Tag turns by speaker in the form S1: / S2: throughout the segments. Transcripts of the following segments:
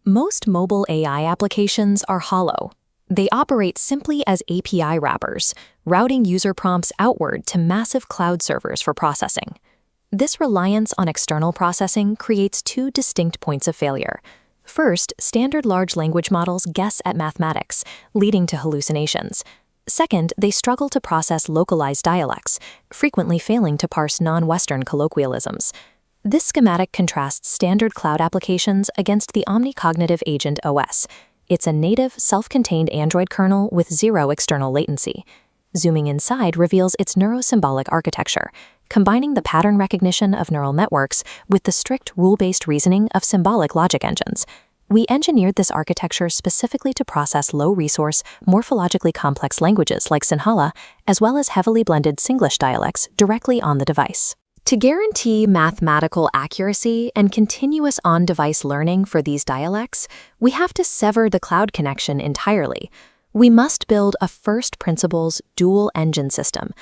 S1: Most mobile AI applications are hollow. They operate simply as API wrappers, routing user prompts outward to massive cloud servers for processing. This reliance on external processing creates two distinct points of failure. First, standard large language models guess at mathematics, leading to hallucinations. Second, they struggle to process localized dialects, frequently failing to parse non-Western colloquialisms. This schematic contrasts standard cloud applications against the OmniCognitive Agent OS. It's a native, self-contained Android kernel with zero external latency. Zooming inside reveals its Neuro-Symbolic architecture, combining the pattern recognition of neural networks with the strict rule-based reasoning of symbolic logic engines. We engineered this architecture specifically to process low-resource, morphologically complex languages like Sinhala, as well as heavily blended Singlish dialects directly on the device. To guarantee mathematical accuracy and continuous on-device learning for these dialects, we have to sever the cloud connection entirely. We must build a first-principles dual-engine system.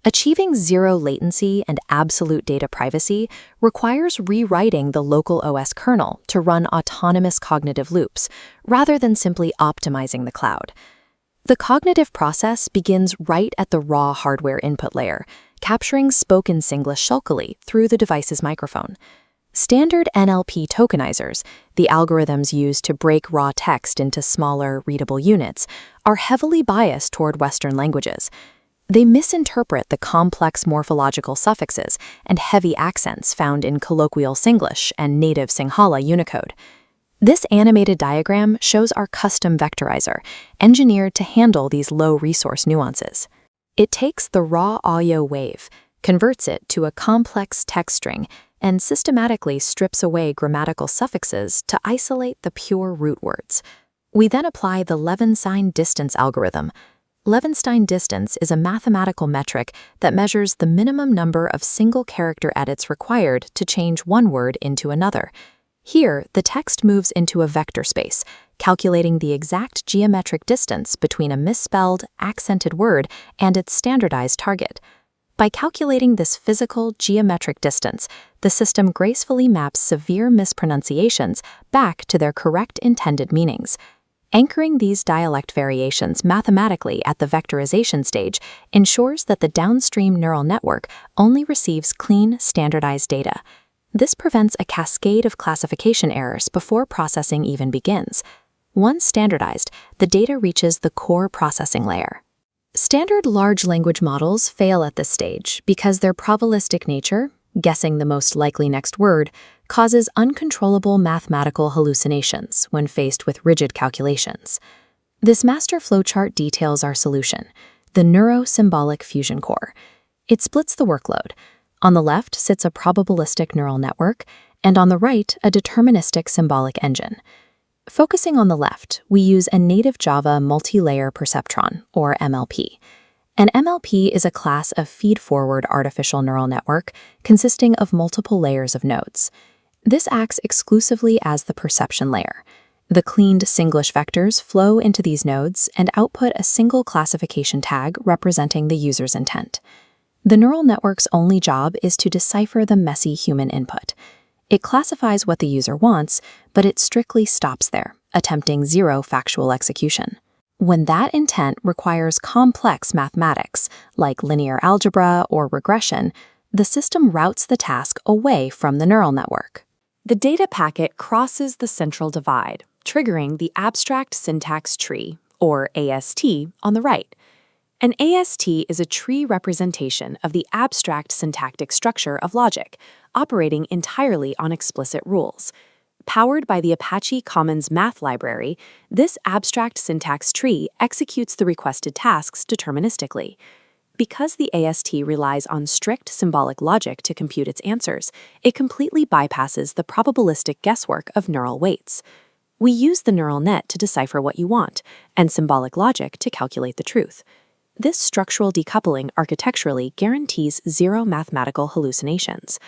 S1: Achieving zero latency and absolute data privacy requires rewriting the local OS kernel to run autonomous cognitive loops, rather than simply optimizing the cloud. The cognitive process begins right at the raw hardware input layer, capturing spoken Singlish shulkily through the device's microphone. Standard NLP tokenizers, the algorithms used to break raw text into smaller, readable units, are heavily biased toward Western languages. They misinterpret the complex morphological suffixes and heavy accents found in colloquial Singlish and native Sinhala Unicode. This animated diagram shows our custom vectorizer, engineered to handle these low-resource nuances. It takes the raw audio wave, converts it to a complex text string, and systematically strips away grammatical suffixes to isolate the pure root words. We then apply the Levenshtein distance algorithm. Levenshtein distance is a mathematical metric that measures the minimum number of single-character edits required to change one word into another. Here, the text moves into a vector space, calculating the exact geometric distance between a misspelled, accented word and its standardized target. By calculating this physical, geometric distance, the system gracefully maps severe mispronunciations back to their correct intended meanings. Anchoring these dialect variations mathematically at the vectorization stage ensures that the downstream neural network only receives clean, standardized data. This prevents a cascade of classification errors before processing even begins. Once standardized, the data reaches the core processing layer. Standard large language models fail at this stage because their probabilistic nature, guessing the most likely next word, causes uncontrollable mathematical hallucinations when faced with rigid calculations. This master flowchart details our solution, the Neuro-Symbolic fusion core. It splits the workload. On the left sits a probabilistic neural network, and on the right, a deterministic symbolic engine. Focusing on the left, we use a native Java multi-layer perceptron, or MLP. An MLP is a class of feed-forward artificial neural network consisting of multiple layers of nodes. This acts exclusively as the perception layer. The cleaned Singlish vectors flow into these nodes and output a single classification tag representing the user's intent. The neural network's only job is to decipher the messy human input. It classifies what the user wants, but it strictly stops there, attempting zero factual execution. When that intent requires complex mathematics, like linear algebra or regression, the system routes the task away from the neural network. The data packet crosses the central divide, triggering the abstract syntax tree, or AST, on the right. An AST is a tree representation of the abstract syntactic structure of logic, operating entirely on explicit rules. Powered by the Apache Commons Math Library, this abstract syntax tree executes the requested tasks deterministically. Because the AST relies on strict symbolic logic to compute its answers, it completely bypasses the probabilistic guesswork of neural weights. We use the neural net to decipher what you want, and symbolic logic to calculate the truth. This structural decoupling architecturally guarantees zero mathematical hallucinations.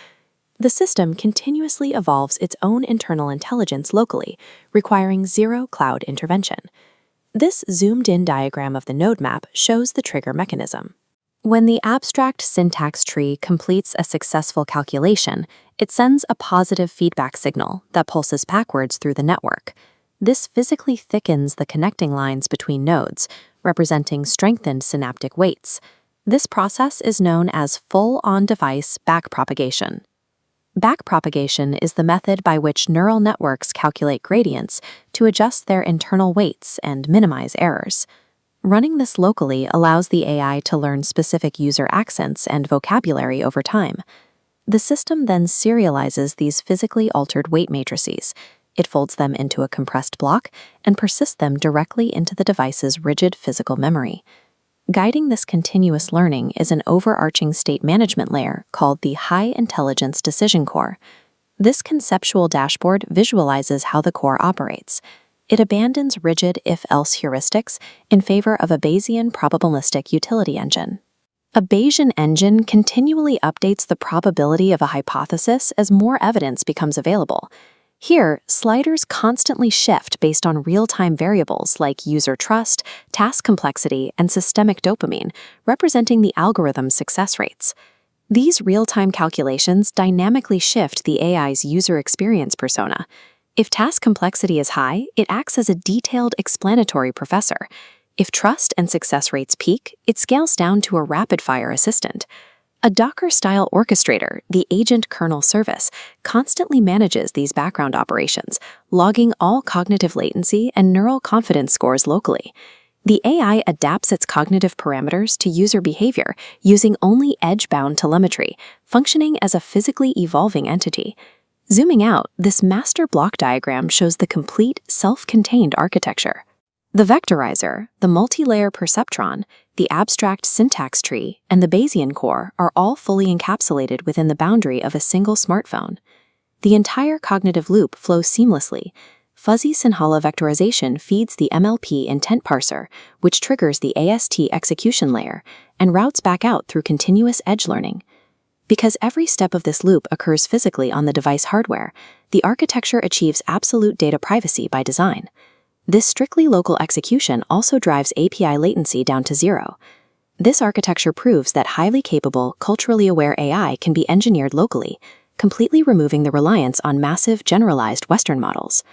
S1: The system continuously evolves its own internal intelligence locally, requiring zero cloud intervention. This zoomed-in diagram of the node map shows the trigger mechanism. When the abstract syntax tree completes a successful calculation, it sends a positive feedback signal that pulses backwards through the network. This physically thickens the connecting lines between nodes, representing strengthened synaptic weights. This process is known as full-on-device backpropagation. Backpropagation is the method by which neural networks calculate gradients to adjust their internal weights and minimize errors. Running this locally allows the AI to learn specific user accents and vocabulary over time. The system then serializes these physically altered weight matrices. It folds them into a compressed block and persists them directly into the device's rigid physical memory. Guiding this continuous learning is an overarching state management layer called the High Intelligence Decision Core. This conceptual dashboard visualizes how the core operates. It abandons rigid if-else heuristics in favor of a Bayesian probabilistic utility engine. A Bayesian engine continually updates the probability of a hypothesis as more evidence becomes available. Here, sliders constantly shift based on real-time variables like user trust, task complexity, and systemic dopamine, representing the algorithm's success rates. These real-time calculations dynamically shift the AI's user experience persona. If task complexity is high, it acts as a detailed explanatory professor. If trust and success rates peak, it scales down to a rapid-fire assistant. A Docker-style orchestrator, the agent kernel service, constantly manages these background operations, logging all cognitive latency and neural confidence scores locally. The AI adapts its cognitive parameters to user behavior using only edge-bound telemetry, functioning as a physically evolving entity. Zooming out, this master block diagram shows the complete, self-contained architecture. The vectorizer, the multi-layer perceptron, the abstract syntax tree, and the Bayesian core are all fully encapsulated within the boundary of a single smartphone. The entire cognitive loop flows seamlessly. Fuzzy Sinhala vectorization feeds the MLP intent parser, which triggers the AST execution layer, and routes back out through continuous edge learning. Because every step of this loop occurs physically on the device hardware, the architecture achieves absolute data privacy by design. This strictly local execution also drives API latency down to zero. This architecture proves that highly capable, culturally aware AI can be engineered locally, completely removing the reliance on massive, generalized Western models.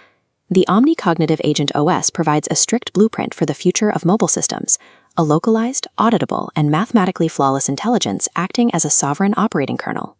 S1: The OmniCognitive Agent OS provides a strict blueprint for the future of mobile systems, a localized, auditable, and mathematically flawless intelligence acting as a sovereign operating kernel.